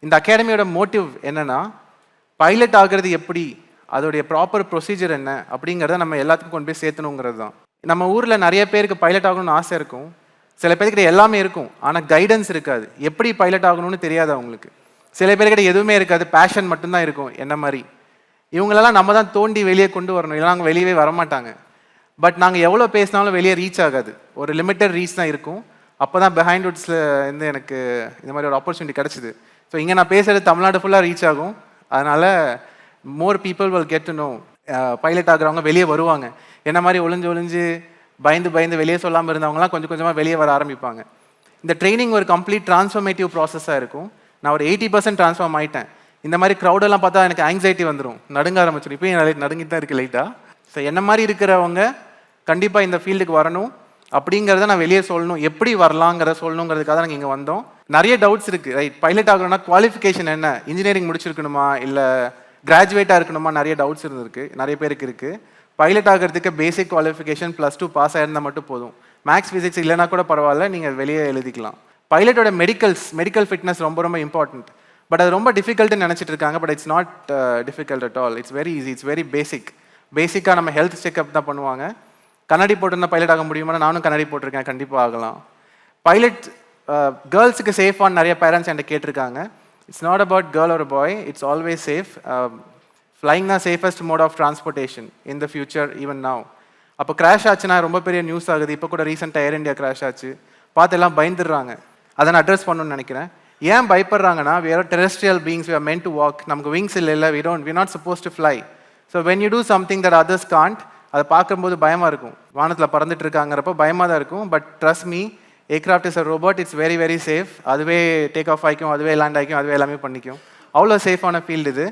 இந்த அகாடமியோட மோட்டிவ் என்னன்னா, பைலட் ஆகிறது எப்படி, அதோடைய ப்ராப்பர் ப்ரொசீஜர் என்ன அப்படிங்கிறத நம்ம எல்லாத்துக்கும் கொண்டு போய் சேர்த்தணுங்கிறது தான். நம்ம ஊரில் நிறைய பேருக்கு பைலட் ஆகணும்னு ஆசை இருக்கும், சில பேர்கிட்ட எல்லாமே இருக்கும், ஆனால் கைடன்ஸ் இருக்காது. எப்படி பைலட் ஆகணும்னு தெரியாது அவங்களுக்கு. சில பேர்கிட்ட எதுவுமே இருக்காது, பேஷன் மட்டும்தான் இருக்கும் என்ன மாதிரி. இவங்களெல்லாம் நம்ம தான் தோண்டி வெளியே கொண்டு வரணும், இல்லைனா அவங்க வெளியவே வரமாட்டாங்க. பட் நாங்கள் எவ்வளோ பேசினாலும் வெளியே ரீச் ஆகாது, ஒரு லிமிட்டட் ரீச் தான் இருக்கும். அப்போ தான் பிஹைண்ட் வுட்ஸில் இருந்து எனக்கு இந்த மாதிரி ஒரு ஆப்பர்ச்சுனிட்டி கிடச்சிது. ஸோ இங்கே நான் பேசுகிறது தமிழ்நாடு ஃபுல்லாக ரீச் ஆகும். அதனால் more people will get to know. Pilot ஆகிறவங்க வெளியே வருவாங்க. என்ன மாதிரி ஒளிஞ்சு பயந்து வெளியே சொல்லாமல் இருந்தவங்களாம் கொஞ்சம் கொஞ்சமாக வெளியே வர ஆரம்பிப்பாங்க. இந்த ட்ரைனிங் ஒரு கம்ப்ளீட் ட்ரான்ஸ்ஃபர்மேட்டிவ் ப்ராசஸாக இருக்கும். நான் ஒரு 80% ட்ரான்ஸ்ஃபார்ம் ஆகிட்டேன். இந்த மாதிரி க்ரௌடெல்லாம் பார்த்தா எனக்கு ஆங்ஸைட்டி வந்துடும், நடுங்க ஆரம்பிச்சிடும். இப்போயும் நடுங்கிட்டு தான் இருக்குது லைட்டாக. ஸோ என்ன மாதிரி இருக்கிறவங்க கண்டிப்பாக இந்த ஃபீல்டுக்கு வரணும் அப்படிங்கிறத நான் வெளியே சொல்லணும், எப்படி வரலாங்கிறத சொல்லணுங்கிறதுக்காக நாங்கள் இங்கே வந்தோம். நிறைய டவுட்ஸ் இருக்குது, ரைட்? பைலட் ஆகணும்னா குவாலிஃபிகேஷன் என்ன, இன்ஜினியரிங் முடிச்சிருக்கணுமா இல்லை கிராஜுவேட்டாக இருக்கணுமா, நிறைய டவுட்ஸ் இருந்திருக்கு, நிறைய பேருக்கு இருக்குது. பைலட் ஆகிறதுக்கு பேசிக் குவாலிஃபிகேஷன் +2 பாஸ் ஆயிருந்தால் மட்டும் போதும். மேக்ஸ் ஃபிசிக்ஸ் இல்லைனா கூட பரவாயில்ல, நீங்கள் வெளியே எழுதிக்கலாம். பைலட்டோட மெடிக்கல் ஃபிட்னஸ் ரொம்ப ரொம்ப இம்பார்ட்டன்ட். பட் அது ரொம்ப டிஃபிகல்ட்டுன்னு நினச்சிட்டு இருக்காங்க. But it's not difficult at all. It's very easy, it's very பேசிக்காக நம்ம ஹெல்த் செக்அப் தான் பண்ணுவாங்க. கண்ணாடி போட்டிருந்தா பைலட் ஆக முடியுமா? நானும் கண்ணாடி போட்டிருக்கேன், கண்டிப்பாக ஆகலாம். பைலட் கேர்ள்ஸுக்கு சேஃபான்னு நிறைய பேரண்ட்ஸ் என்கிட்ட கேட்டிருக்காங்க. இட்ஸ் நாட் அபவுட் கேர்ள் ஒரு boy, it's always safe. Flying தான் safest mode of transportation in the future, even now. அப்போ கிராஷ் ஆச்சுன்னா ரொம்ப பெரிய நியூஸ் ஆகுது. இப்போ கூட ரீசெண்டாக ஏர் இந்தியா கிராஷ் ஆச்சு, பார்த்து எல்லாம் பயந்துடுறாங்க. அதை நான் அட்ரஸ் பண்ணணும்னு நினைக்கிறேன். ஏன் பயப்படுறாங்கன்னா, we are terrestrial beings, we are meant to walk. நமக்கு விங்ஸ் இல்லை, we're not supposed to fly. So when you do something that others can't, அதை பார்க்கும்போது பயமாக இருக்கும். வானத்தில் பறந்துட்டு இருக்காங்கிறப்போ பயமாக தான் இருக்கும். But trust me, aircraft is a robot, it's very very safe. அதுவே டேக் ஆஃப் ஆகிக்கும், அதுவே லேண்ட் ஆகிக்கும், அதுவே எல்லாமே பண்ணிக்கும். அவ்வளோ சேஃபான ஃபீல்டு இது.